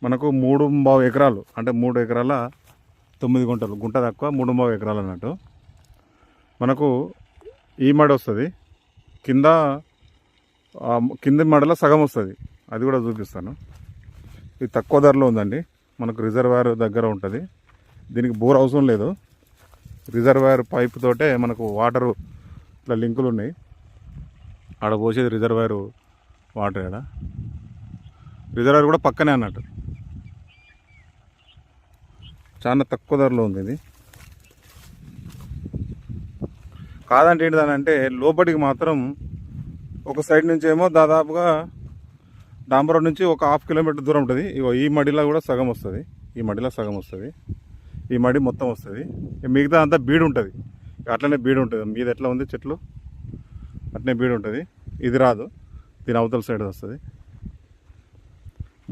మనకు 3.5 ఎకరాలు అంటే 3 ఎకరాల 9 గుంటలు, గుంట తక్కువ 3.5 ఎకరాలు అన్నట్టు. మనకు ఈ మడి వస్తుంది, కింది మడిలో సగం వస్తుంది, అది కూడా చూపిస్తాను. ఇది తక్కువ ధరలో ఉందండి, మనకు రిజర్వాయర్ దగ్గర ఉంటుంది. దీనికి బోర్ అవసరం లేదు, రిజర్వాయర్ పైప్ తోటే మనకు వాటరు ఇట్లా లింకులు ఉన్నాయి. ఆడ పోసేది రిజర్వాయర్ వాటర్. ఆడ రిజర్వాయర్ కూడా పక్కనే అన్నట్టు. చాలా తక్కువ ధరలో ఉంది ఇది. కాదంటే ఏంటిదనంటే లోపలికి మాత్రం ఒక సైడ్ నుంచి ఏమో దాదాపుగా డాంబర్ రోడ్ నుంచి ఒక 1/2 కిలోమీటర్ దూరం ఉంటుంది. ఈ మడిలో కూడా సగం వస్తుంది, ఈ మడిలో సగం వస్తుంది, ఈ మడి మొత్తం వస్తుంది. మిగతా అంతా బీడు ఉంటుంది, అట్లనే బీడు ఉంటుంది. మీద ఎట్లా ఉంది చెట్లు అట్లనే బీడు ఉంటుంది. ఇది రాదు, దీని అవతల సైడ్ వస్తుంది.